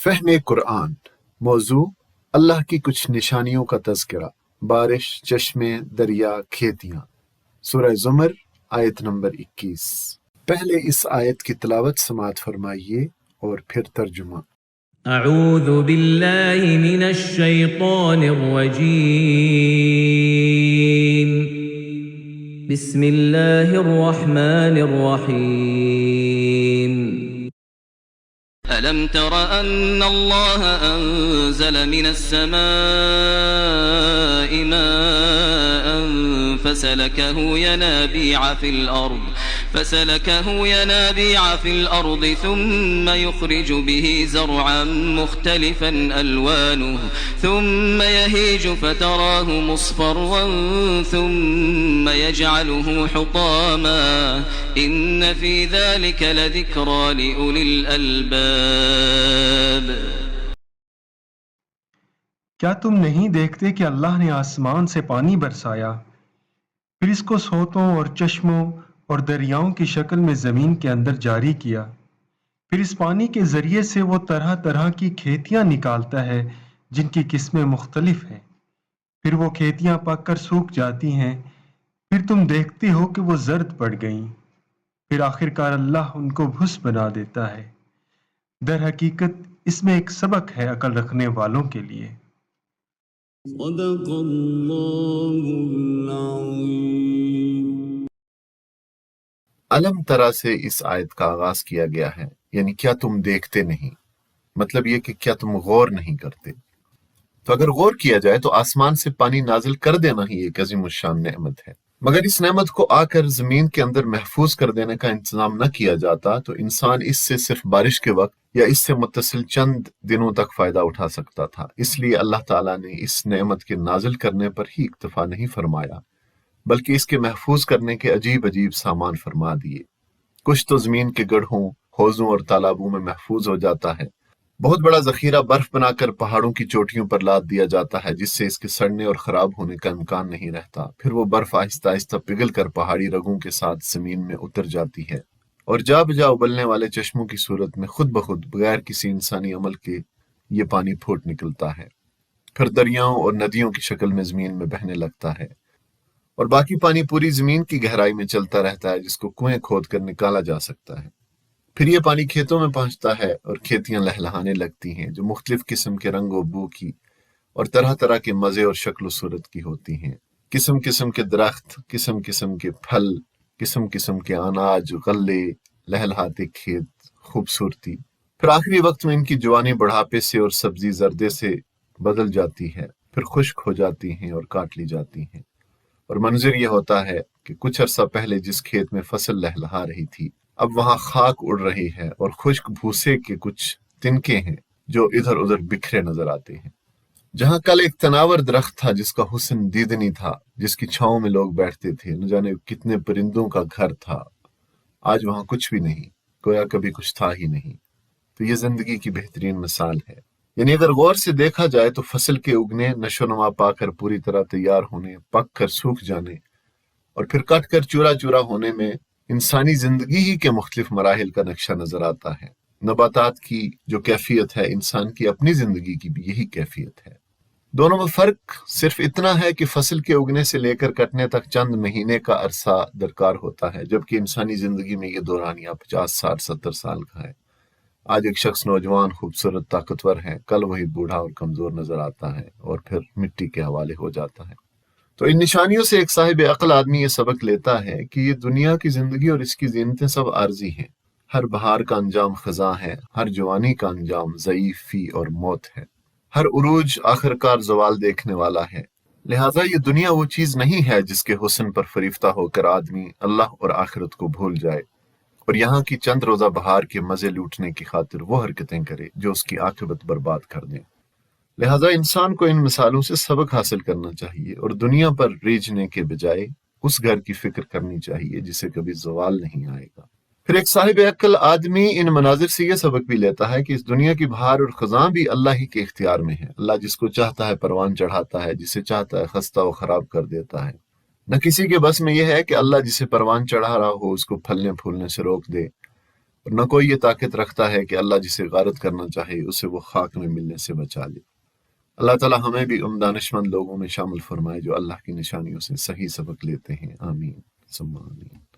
فہم قرآن۔ موضوع: اللہ کی کچھ نشانیوں کا تذکرہ۔ بارش، چشمے، دریا، کھیتیاں۔ سورہ زمر، آیت نمبر 21۔ پہلے اس آیت کی تلاوت سماعت فرمائیے اور پھر ترجمہ۔ اعوذ باللہ من الشیطان الرجیم، بسم اللہ الرحمن الرحیم۔ ألم تر أن الله أنزل من السماء ماء فسلكه ينابيع في الأرض ثم يخرج به زرعا مختلفا ألوانه ثم يهيج فتراه مصفرا ثم يجعله حطاما إن في ذلك لذكرى لأولي الألباب۔ کیا تم نہیں دیکھتے کہ اللہ نے آسمان سے پانی برسایا، پھر اس کو سوتوں اور چشموں اور دریاؤں کی شکل میں زمین کے اندر جاری کیا، پھر اس پانی کے ذریعے سے وہ طرح طرح کی کھیتیاں نکالتا ہے جن کی قسمیں مختلف ہیں، پھر وہ کھیتیاں پک کر سوکھ جاتی ہیں، پھر تم دیکھتے ہو کہ وہ زرد پڑ گئیں، پھر آخرکار اللہ ان کو بھس بنا دیتا ہے۔ در حقیقت اس میں ایک سبق ہے عقل رکھنے والوں کے لیے۔ صدق اللہ العظیم۔ علم ترا سے اس آیت کا آغاز کیا گیا ہے، یعنی کیا تم دیکھتے نہیں، مطلب یہ کہ کیا تم غور نہیں کرتے۔ تو اگر غور کیا جائے تو آسمان سے پانی نازل کر دینا ہی ایک عظیم الشان نعمت ہے، مگر اس نعمت کو آ کر زمین کے اندر محفوظ کر دینے کا انتظام نہ کیا جاتا تو انسان اس سے صرف بارش کے وقت یا اس سے متصل چند دنوں تک فائدہ اٹھا سکتا تھا۔ اس لیے اللہ تعالیٰ نے اس نعمت کے نازل کرنے پر ہی اکتفا نہیں فرمایا، بلکہ اس کے محفوظ کرنے کے عجیب عجیب سامان فرما دیے۔ کچھ تو زمین کے گڑھوں، حوضوں اور تالابوں میں محفوظ ہو جاتا ہے۔ بہت بڑا ذخیرہ برف بنا کر پہاڑوں کی چوٹیوں پر لاد دیا جاتا ہے، جس سے اس کے سڑنے اور خراب ہونے کا امکان نہیں رہتا۔ پھر وہ برف آہستہ آہستہ پگھل کر پہاڑی رگوں کے ساتھ زمین میں اتر جاتی ہے، اور جا بجا ابلنے والے چشموں کی صورت میں خود بخود بغیر کسی انسانی عمل کے یہ پانی پھوٹ نکلتا ہے، پھر دریاؤں اور ندیوں کی شکل میں زمین میں بہنے لگتا ہے، اور باقی پانی پوری زمین کی گہرائی میں چلتا رہتا ہے، جس کو کنویں کھود کر نکالا جا سکتا ہے۔ پھر یہ پانی کھیتوں میں پہنچتا ہے اور کھیتیاں لہلہانے لگتی ہیں، جو مختلف قسم کے رنگ و بو کی اور طرح طرح کے مزے اور شکل و صورت کی ہوتی ہیں۔ قسم قسم کے درخت، قسم قسم کے پھل، قسم قسم کے اناج، غلے، لہلہاتے کھیت، خوبصورتی۔ پھر آخری وقت میں ان کی جوانی بڑھاپے سے اور سبزی زردے سے بدل جاتی ہے، پھر خشک ہو جاتی ہیں اور کاٹ لی جاتی ہیں، اور منظر یہ ہوتا ہے کہ کچھ عرصہ پہلے جس کھیت میں فصل لہلہا رہی تھی، اب وہاں خاک اڑ رہی ہے اور خشک بھوسے کے کچھ تنکے ہیں جو ادھر ادھر بکھرے نظر آتے ہیں۔ جہاں کل ایک تناور درخت تھا جس کا حسن دیدنی تھا، جس کی چھاؤں میں لوگ بیٹھتے تھے، نہ جانے کتنے پرندوں کا گھر تھا، آج وہاں کچھ بھی نہیں، گویا کبھی کچھ تھا ہی نہیں۔ تو یہ زندگی کی بہترین مثال ہے۔ یعنی اگر غور سے دیکھا جائے تو فصل کے اگنے، نشو و نما پا کر پوری طرح تیار ہونے، پک کر سوکھ جانے اور پھر کٹ کر چورا چورا ہونے میں انسانی زندگی ہی کے مختلف مراحل کا نقشہ نظر آتا ہے۔ نباتات کی جو کیفیت ہے، انسان کی اپنی زندگی کی بھی یہی کیفیت ہے۔ دونوں میں فرق صرف اتنا ہے کہ فصل کے اگنے سے لے کر کٹنے تک چند مہینے کا عرصہ درکار ہوتا ہے، جبکہ انسانی زندگی میں یہ دورانیہ 50 60 70 سال کا ہے۔ آج ایک شخص نوجوان، خوبصورت، طاقتور ہے، کل وہی بوڑھا اور کمزور نظر آتا ہے اور پھر مٹی کے حوالے ہو جاتا ہے۔ تو ان نشانیوں سے ایک صاحب عقل آدمی یہ سبق لیتا ہے کہ یہ دنیا کی زندگی اور اس کی زینتیں سب عارضی ہیں۔ ہر بہار کا انجام خزاں ہے، ہر جوانی کا انجام ضعیفی اور موت ہے، ہر عروج آخرکار زوال دیکھنے والا ہے۔ لہٰذا یہ دنیا وہ چیز نہیں ہے جس کے حسن پر فریفتہ ہو کر آدمی اللہ اور آخرت کو بھول جائے اور یہاں کی چند روزہ بہار کے مزے لوٹنے کی خاطر وہ حرکتیں کرے جو اس کی عاقبت برباد کر دیں۔ لہٰذا انسان کو ان مثالوں سے سبق حاصل کرنا چاہیے اور دنیا پر ریجھنے کے بجائے اس گھر کی فکر کرنی چاہیے جسے کبھی زوال نہیں آئے گا۔ پھر ایک صاحب عقل آدمی ان مناظر سے یہ سبق بھی لیتا ہے کہ اس دنیا کی بہار اور خزاں بھی اللہ ہی کے اختیار میں ہے۔ اللہ جس کو چاہتا ہے پروان چڑھاتا ہے، جسے چاہتا ہے خستہ و خراب کر دیتا ہے۔ نہ کسی کے بس میں یہ ہے کہ اللہ جسے پروان چڑھا رہا ہو اس کو پھلنے پھولنے سے روک دے، اور نہ کوئی یہ طاقت رکھتا ہے کہ اللہ جسے غارت کرنا چاہے اسے وہ خاک میں ملنے سے بچا لے۔ اللہ تعالیٰ ہمیں بھی ان دانشمند لوگوں میں شامل فرمائے جو اللہ کی نشانیوں سے صحیح سبق لیتے ہیں۔ آمین ثم آمین۔